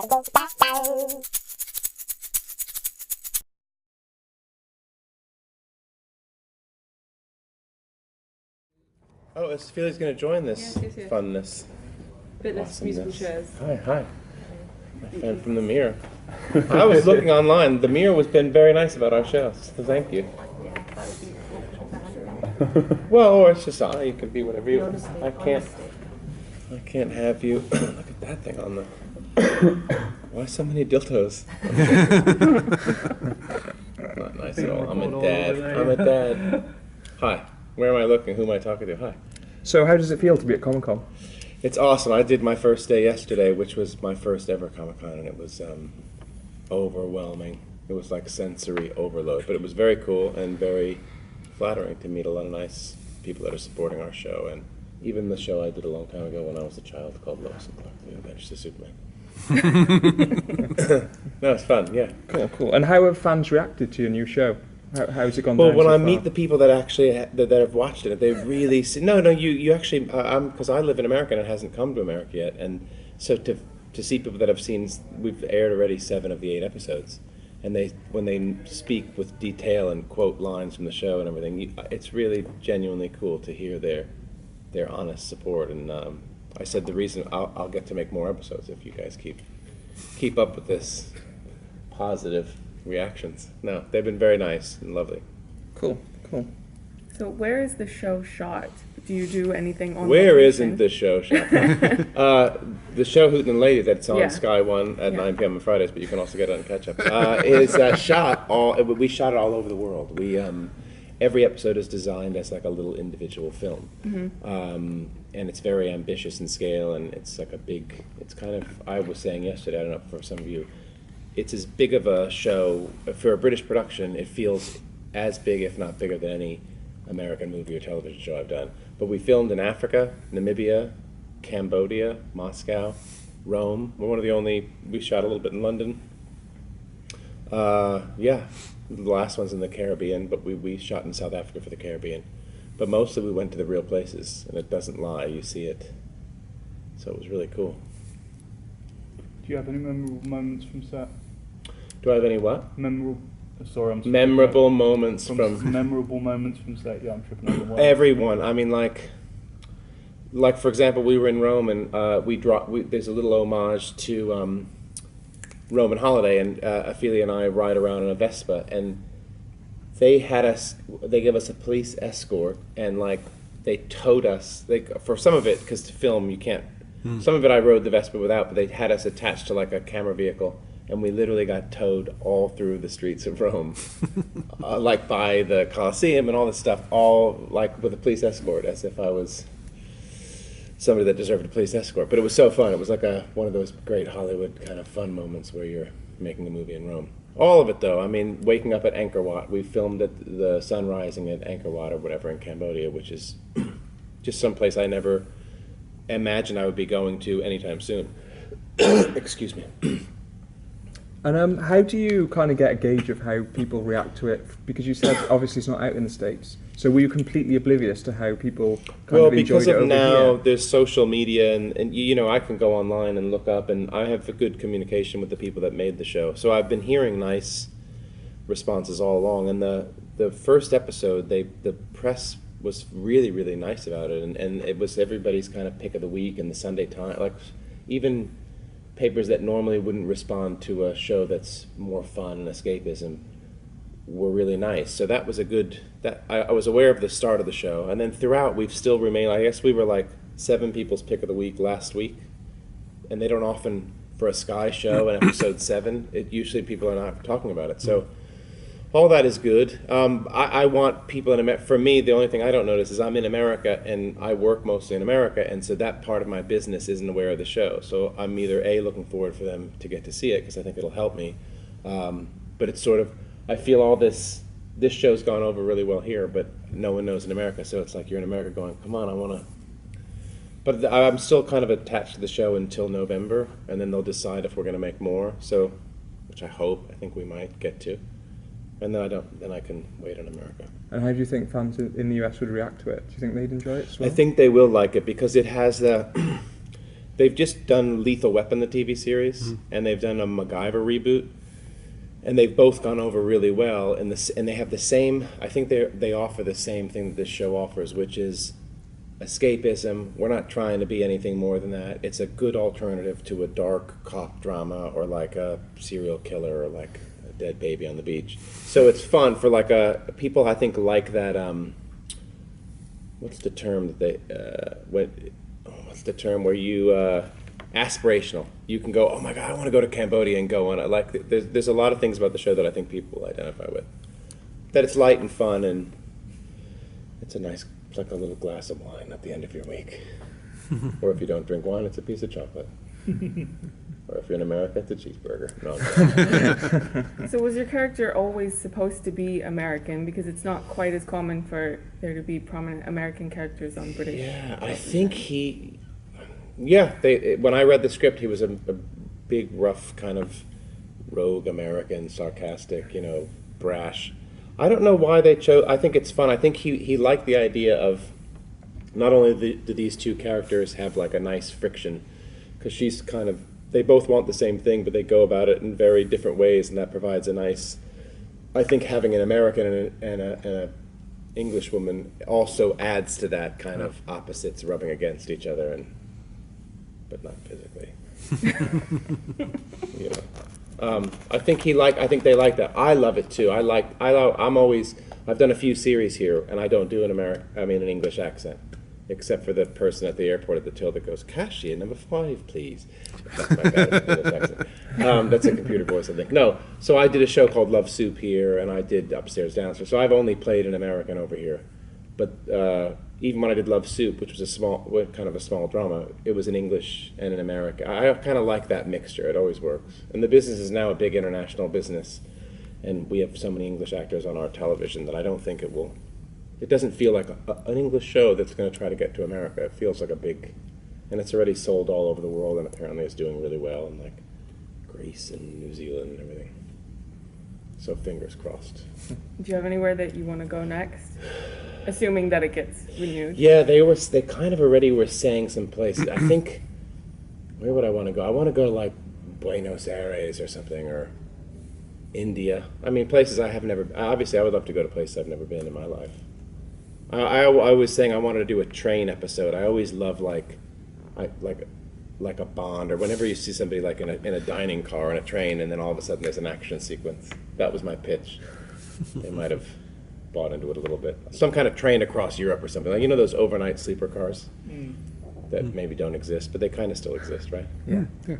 Oh, is Felix going to join this Yes. funness? Bit less musical chairs. Hi. My friend from the Mirror. I was looking online. The Mirror has been very nice about our show, so thank you. Well, or it's just you can be whatever you want. I can't have you. Look at that thing on the. Why so many dildos? Not nice at all. I'm a dad. Hi. Where am I looking? Who am I talking to? Hi. So how does it feel to be at Comic-Con? It's awesome. I did my first day yesterday, which was my first ever Comic-Con, and it was overwhelming. It was like sensory overload, but it was very cool and very flattering to meet a lot of nice people that are supporting our show, and even the show I did a long time ago when I was a child called Lois and Clark, The Adventures of Superman. No, it's fun, yeah. Cool. And how have fans reacted to your new show? How's it gone Well, down when so I far? meet the people that actually that have watched it, they really see. No, you actually. Because I live in America and it hasn't come to America yet, and so to see people that have seen, we've aired already 7 of the 8 episodes, and when they speak with detail and quote lines from the show and everything, it's really genuinely cool to hear their honest support. And I said the reason I'll get to make more episodes if you guys keep up with this positive reactions. No, they've been very nice and lovely. Cool. So where is the show shot? Do you do anything on Where location? isn't the show shot? The show Hooten The Lady that's on Sky One at 9 p.m. on Fridays, but you can also get it on catch up. Is shot we shot it all over the world. We every episode is designed as like a little individual film, and it's very ambitious in scale, and it's like it's kind of, I was saying yesterday, I don't know for some of you, it's as big of a show for a British production. It feels as big, if not bigger, than any American movie or television show I've done. But we filmed in Africa, Namibia, Cambodia, Moscow, Rome. We're one of the only. We shot a little bit in London. The last one's in the Caribbean, but we shot in South Africa for the Caribbean. But mostly we went to the real places, and it doesn't lie. You see it. So it was really cool. Do you have any memorable moments from set? Do I have any what? Memorable moments from set. Yeah, I'm tripping over one. Everyone. I mean, like for example, we were in Rome, and there's a little homage to Roman holiday, and Ophelia and I ride around in a Vespa, and they gave us a police escort, and like they towed us. For some of it, because to film you can't. Some of it I rode the Vespa without, but they had us attached to like a camera vehicle, and we literally got towed all through the streets of Rome, like by the Colosseum and all this stuff, all like with a police escort, as if I was somebody that deserved a police escort. But it was so fun. It was like one of those great Hollywood kind of fun moments where you're making a movie in Rome. All of it, though. I mean, waking up at Angkor Wat. We filmed at the sun rising at Angkor Wat or whatever in Cambodia, which is just someplace I never imagined I would be going to anytime soon. Excuse me. And how do you kind of get a gauge of how people react to it? Because you said obviously it's not out in the States. So were you completely oblivious to how people kind of enjoyed it over here? Well, because of now there's social media, and you know, I can go online and look up, and I have a good communication with the people that made the show. So I've been hearing nice responses all along. And the first episode, the press was really, really nice about it, and it was everybody's kind of pick of the week and the Sunday Times, like even papers that normally wouldn't respond to a show that's more fun and escapism were really nice. So that was I was aware of the start of the show, and then throughout we've still remained. I guess we were like 7 people's pick of the week last week, and they don't often, for a Sky show in episode 7, usually people are not talking about it. So all that is good. I want people in America. For me, the only thing I don't notice is I'm in America and I work mostly in America, and so that part of my business isn't aware of the show. So I'm either looking forward for them to get to see it because I think it'll help me, but it's sort of, I feel all this show's gone over really well here, but no one knows in America. So it's like you're in America going, come on, I want to. But I'm still kind of attached to the show until November, and then they'll decide if we're going to make more. So, which I think we might get to. And then I can wait in America. And how do you think fans in the US would react to it? Do you think they'd enjoy it as well? I think they will like it because it has the they've just done Lethal Weapon, the TV series, and they've done a MacGyver reboot, and they've both gone over really well. And they have the same. I think they offer the same thing that this show offers, which is escapism. We're not trying to be anything more than that. It's a good alternative to a dark cop drama or like a serial killer or like a dead baby on the beach. So it's fun for like people I think like that. What's the term that they what's the term where you aspirational? You can go, oh my god, I want to go to Cambodia and go on it. Like there's a lot of things about the show that I think people will identify with. That it's light and fun, and it's it's like a little glass of wine at the end of your week. Or if you don't drink wine, it's a piece of chocolate. Or if you're in America, it's a cheeseburger. No, I'm kidding. So was your character always supposed to be American? Because it's not quite as common for there to be prominent American characters on British. Yeah, I think when I read the script, he was a big, rough kind of rogue American, sarcastic, brash. I don't know why they chose. I think it's fun. I think he liked the idea of not only do these two characters have like a nice friction, because she's kind of, they both want the same thing, but they go about it in very different ways, and that provides a nice. I think having an American and a English woman also adds to that kind of opposites rubbing against each other, but not physically. I think they like that. I love it too. I've done a few series here, and I don't do an English accent, except for the person at the airport at the till that goes, "Cashier number 5, please." That's my bad English accent. That's a computer voice, I think. No, so I did a show called Love Soup here, and I did Upstairs Downstairs. So I've only played an American over here, but even when I did Love Soup, which was kind of a small drama, it was in English and in American. I kind of like that mixture. It always works. And the business is now a big international business, and we have so many English actors on our television that I don't think it will. It doesn't feel like an English show that's going to try to get to America. It feels like a big, and it's already sold all over the world, and apparently it's doing really well in like Greece and New Zealand and everything. So fingers crossed. Do you have anywhere that you want to go next? Assuming that it gets renewed. Yeah, they kind of already were saying some places. I think, where would I want to go? I want to go to like Buenos Aires or something, or India. I mean, places I have never. Obviously, I would love to go to places I've never been in my life. I was saying I wanted to do a train episode. I always love like a Bond, or whenever you see somebody like in a dining car on a train, and then all of a sudden there's an action sequence. That was my pitch. They might have bought into it a little bit. Some kind of train across Europe or something. Like, those overnight sleeper cars that maybe don't exist, but they kind of still exist, right? Yeah. Yeah.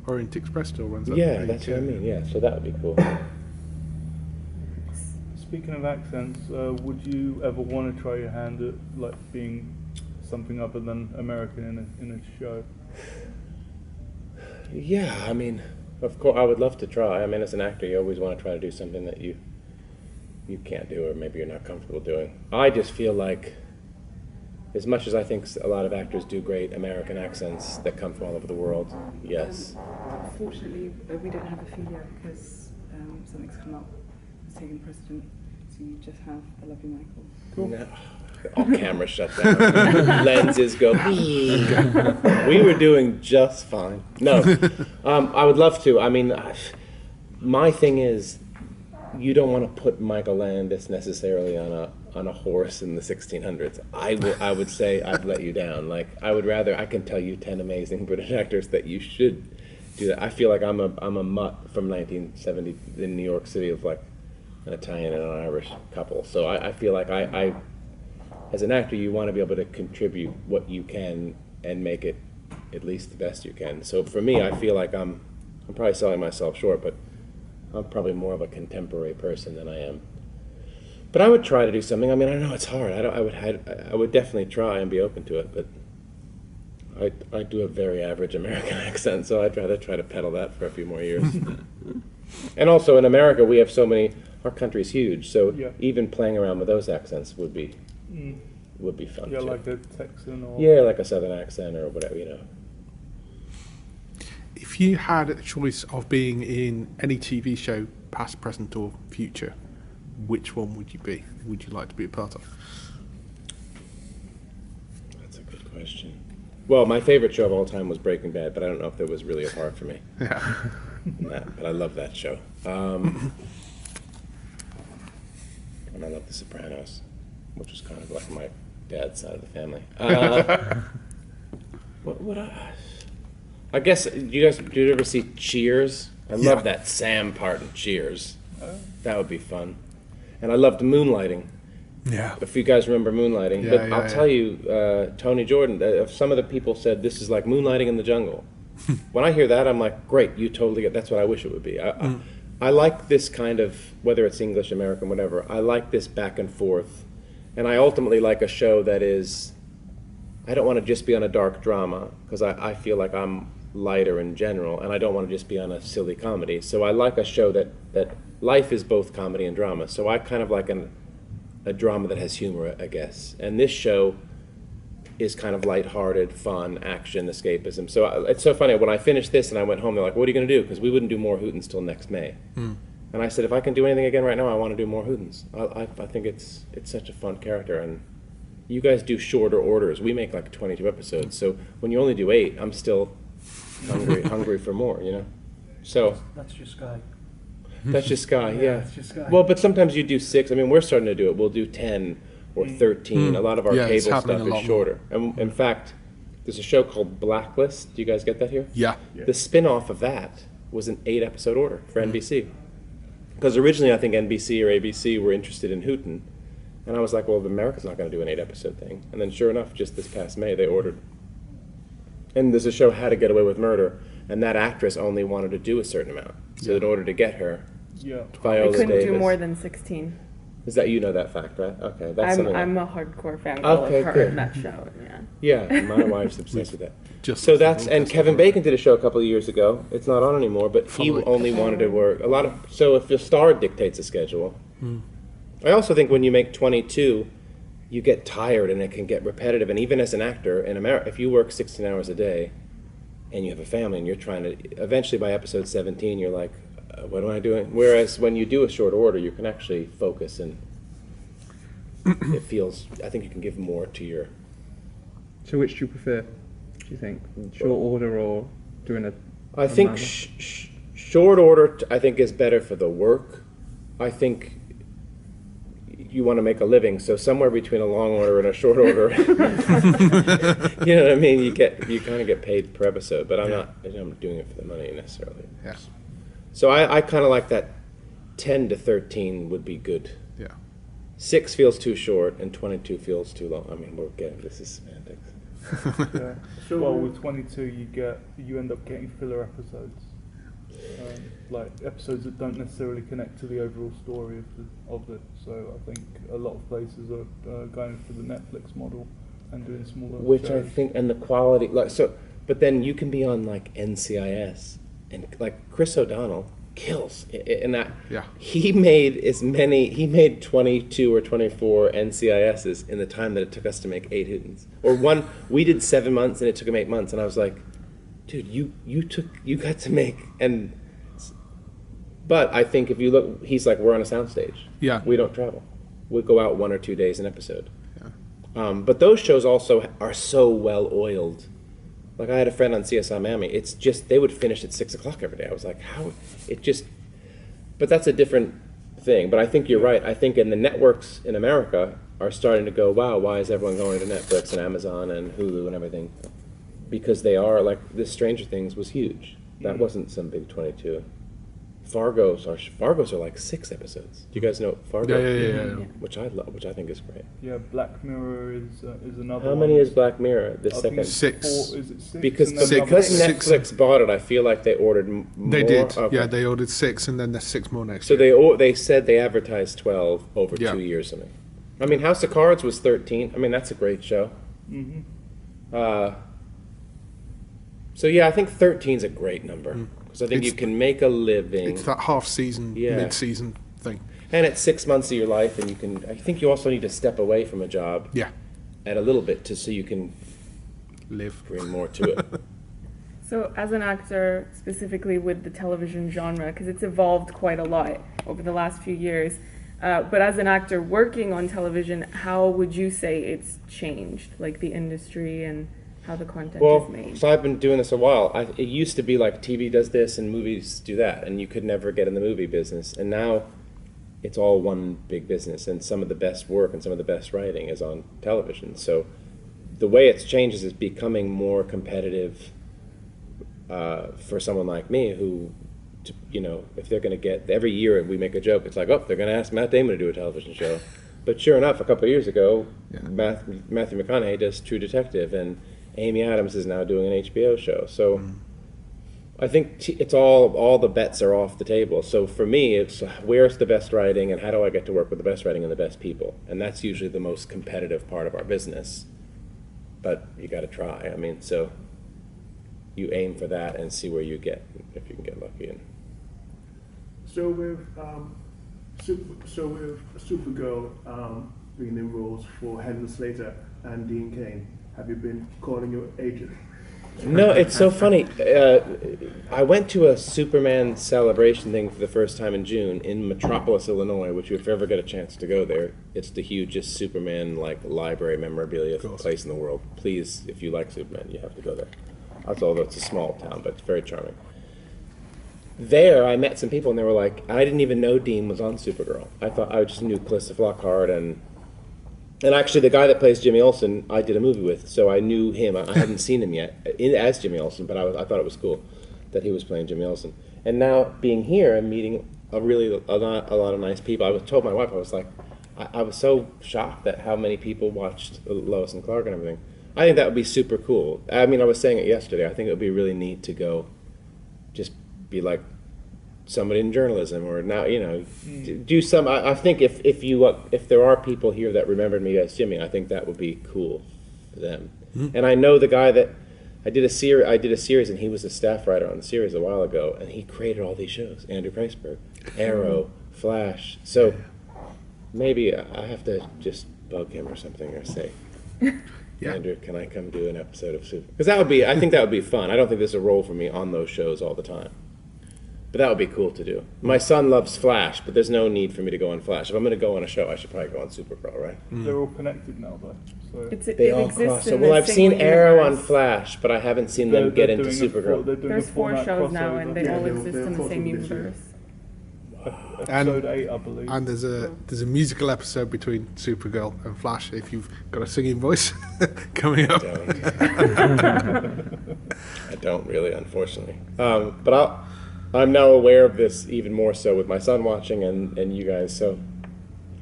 Orient Express still runs that. Yeah, that's what I mean. Yeah, so that would be cool. Speaking of accents, would you ever want to try your hand at like being something other than American in a show? Yeah, I mean, of course, I would love to try. I mean, as an actor, you always want to try to do something that you can't do, or maybe you're not comfortable doing. I just feel like, as much as I think a lot of actors do great American accents that come from all over the world, yes. Fortunately, we don't have a fee yet because something's come up that's taken precedent. So you just have a lovely Michael. Cool. No, all cameras shut down. Lenses go. We were doing just fine. No, I would love to. I mean, my thing is, you don't want to put Michael Landis necessarily on a horse in the 1600s. I would say I'd let you down. Like, I can tell you 10 amazing British actors that you should do that. I feel like I'm a mutt from 1970 in New York City of like an Italian and an Irish couple. So I feel like I as an actor, you want to be able to contribute what you can and make it at least the best you can. So for me, I feel like I'm probably selling myself short, but I'm probably more of a contemporary person than I am. But I would try to do something. I mean, I know it's hard. I would definitely try and be open to it, but I do a very average American accent, so I'd rather try to peddle that for a few more years. And also in America, we have so many. Our country's huge, so even playing around with those accents would be fun. Yeah, too. like a Texan or like a Southern accent or whatever, If you had a choice of being in any TV show, past, present, or future, which one would you be? Would you like to be a part of? That's a good question. Well, my favorite show of all time was Breaking Bad, but I don't know if it was really apart from me. Yeah. But I love that show. And I love The Sopranos, which was kind of like my dad's side of the family. I guess, did you ever see Cheers? I love that Sam part in Cheers. That would be fun. And I loved Moonlighting. Yeah. If you guys remember Moonlighting. Yeah, But yeah, I'll tell you, Tony Jordan, some of the people said this is like Moonlighting in the Jungle. When I hear that, I'm like, great, you totally get, that's what I wish it would be. I like this kind of, whether it's English, American, whatever, I like this back and forth. And I ultimately like a show that is, I don't want to just be on a dark drama, because I feel like I'm lighter in general, and I don't want to just be on a silly comedy. So I like a show that life is both comedy and drama. So I kind of like a drama that has humor, I guess. And this show is kind of lighthearted, fun, action, escapism. So it's so funny, when I finished this and I went home, they're like, what are you going to do? Because we wouldn't do more Hootens till next May. And I said, if I can do anything again right now, I want to do more Hootens. I think it's such a fun character. And you guys do shorter orders. We make like 22 episodes. So when you only do 8, I'm still hungry for more, you know? So That's your Sky. that's just Sky, yeah. That's your Sky. Well, but sometimes you do 6. I mean, we're starting to do it. We'll do 10 or 13. A lot of our Yeah, it's cable happening stuff a lot is shorter. And in fact, there's a show called Blacklist. Do you guys get that here? Yeah. The spin-off of that was an 8-episode order for NBC. Because originally I think NBC or ABC were interested in Hooten. And I was like, well, America's not going to do an 8-episode thing. And then sure enough, just this past May, they ordered. And there's a show, How to Get Away with Murder, and that actress only wanted to do a certain amount. So in order to get her, Yeah. Viola I couldn't Davis. do more than 16. Is that, you know that fact, right? Okay, that's something. I'm a hardcore fan of Okay, her good. in that show. Yeah. Yeah, my wife's obsessed with that. Just So that's, and Kevin Bacon did a show a couple of years ago. It's not on anymore, but he Follow it. only wanted to work a lot of. So if the star dictates a schedule, I also think when you make 22, you get tired and it can get repetitive. And even as an actor in America, if you work 16 hours a day, and you have a family, and you're trying to, eventually by episode 17, you're like, what am I doing? Whereas when you do a short order, you can actually focus, and it feels, I think you can give more to your. So which do you prefer, do you think? Short order or doing a... I think short order, I think, is better for the work. I think you want to make a living, so somewhere between a long order and a short order, you know what I mean? You kind of get paid per episode, but I'm not doing it for the money necessarily. Yeah. So I kind of like that 10 to 13 would be good. Yeah. 6 feels too short, and 22 feels too long. I mean, we're getting, this is semantics. Yeah. Well, with 22, you end up getting filler episodes, like episodes that don't necessarily connect to the overall story of it. So I think a lot of places are going for the Netflix model and doing smaller Which shows. I think, and the quality, like, so, but then you can be on like NCIS, and like Chris O'Donnell kills in that. Yeah. He made 22 or 24 NCISs in the time that it took us to make 8 Hootens. Or one, we did 7 months and it took him 8 months, and I was like, dude, you got to make, and, but I think if you look, he's like, we're on a soundstage. Yeah. We don't travel. We go out 1 or 2 days an episode. Yeah. But those shows also are so well oiled. Like I had a friend on CSI Miami. It's just, they would finish at 6 o'clock every day. I was like, how? It just, but that's a different thing. But I think you're right. I think in the networks in America are starting to go, wow, why is everyone going to Netflix and Amazon and Hulu and everything? Because they are, like, this Stranger Things was huge. That wasn't some big 22. Fargo's are like 6 episodes. Do you guys know Fargo? Yeah. Which I love, which I think is great. Yeah, Black Mirror is another. How one. many is Black Mirror? The I think second. it's 6. 4, is it 6? Because And then because another- Netflix bought it, I feel like they ordered more. They did. Okay. Yeah, they ordered 6, and then there's 6 more next So year. they said they advertised 12 over Yeah. 2 years. Something. I mean, House of Cards was 13. I mean, that's a great show. Mhm. So yeah, I think 13 is a great number because I think you It's- can make a living, It's that half-season, Yeah. mid-season thing. and it's 6 months of your life, and you can. I think you also need to step away from a job Yeah. at a little bit so you can Live. bring more to it. So, as an actor, specifically with the television genre, because it's evolved quite a lot over the last few years, but as an actor working on television, how would you say it's changed, like the industry and how the content Well, is made. so I've been doing this a while. It used to be like TV does this and movies do that, and you could never get in the movie business. And now it's all one big business, and some of the best work and some of the best writing is on television. So the way it's changed is it's becoming more competitive for someone like me who, if they're going to get, every year we make a joke, it's like, oh, they're going to ask Matt Damon to do a television show. But sure enough, a couple of years ago, Matthew McConaughey does True Detective, and Amy Adams is now doing an HBO show. So I think it's all the bets are off the table. So for me, it's where's the best writing and how do I get to work with the best writing and the best people? And that's usually the most competitive part of our business. But you got to try. I mean, so you aim for that and see where you get, if you can get lucky. So with Supergirl being in roles for Helen Slater and Dean Cain, have you been calling your agent? No, it's so funny. I went to a Superman celebration thing for the first time in June in Metropolis, Illinois, which if you ever get a chance to go there, it's the hugest Superman library memorabilia place in the world. Please, if you like Superman, you have to go there. Although it's a small town, but it's very charming. There, I met some people, and they were like, I didn't even know Dean was on Supergirl. I just knew Calista Flockhart, and actually the guy that plays Jimmy Olsen, I did a movie with, so I knew him. I hadn't seen him yet as Jimmy Olsen, but I thought it was cool that he was playing Jimmy Olsen. And now being here and meeting a lot of nice people, I told my wife, I was like, I was so shocked at how many people watched Lois and Clark and everything. I think that would be super cool. I mean, I was saying it yesterday. I think it would be really neat to go just be like somebody in journalism, or now do some. I think if there are people here that remembered me as Jimmy, I think that would be cool for them. And I know the guy that I did a series, and he was a staff writer on the series a while ago, and he created all these shows. Andrew Kreisberg, Arrow, Flash. So maybe I have to just bug him or something, or say, Andrew, can I come do an episode of Super? Because I think that would be fun. I don't think there's a role for me on those shows all the time. But that would be cool to do. My son loves Flash, but there's no need for me to go on Flash. If I'm going to go on a show, I should probably go on Supergirl, right? They're all connected now, though. So They all cross. Well, I've seen Arrow on Flash, but I haven't seen them get into Supergirl. There's 4 shows now, and they all exist in the same universe. Episode 8, I believe. And there's a musical episode between Supergirl and Flash. If you've got a singing voice coming up, I don't really, unfortunately. But I'm now aware of this even more so with my son watching and you guys. So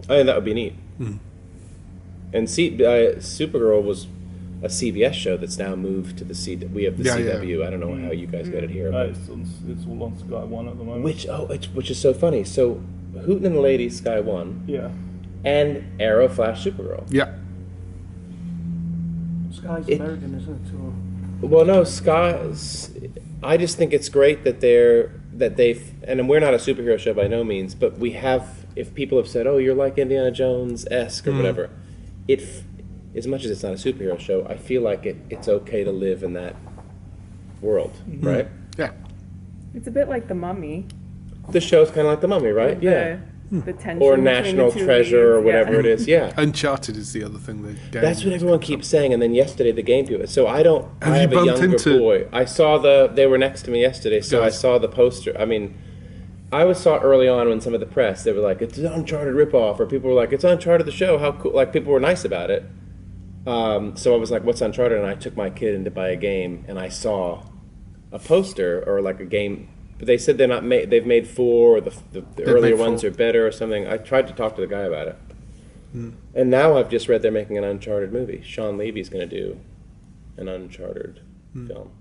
I think that would be neat. And Supergirl was a CBS show that's now moved to the We have the CW. I don't know how you guys get it here. It's all on Sky One at the moment. Which is so funny. So Hooten and the Lady, Sky One. Yeah. And Arrow, Flash, Supergirl. Yeah. Sky's American, isn't it? Or... Well, no, Sky's. I just think it's great that they've, and we're not a superhero show by no means, but we have. If people have said, "Oh, you're like Indiana Jones-esque" or whatever, as much as it's not a superhero show, I feel like it's okay to live in that world, right? Yeah. It's a bit like The Mummy. The show's kind of like The Mummy, right? The tension Or between National the two Treasure or leads, whatever it is, yeah. Uncharted is the other thing. That's what everyone keeps saying, and then yesterday the game people. So I have you a bumped younger into- boy. I saw they were next to me yesterday, so I saw the poster. I mean, I saw early on when some of the press, they were like, it's an Uncharted ripoff, or people were like, it's Uncharted the show, how cool. Like, people were nice about it. So I was like, what's Uncharted? And I took my kid in to buy a game, and I saw a poster, or like a game, but they said they've made 4, or the earlier ones are better or something. I tried to talk to the guy about it. And now I've just read they're making an Uncharted movie. Sean Levy's going to do an Uncharted film.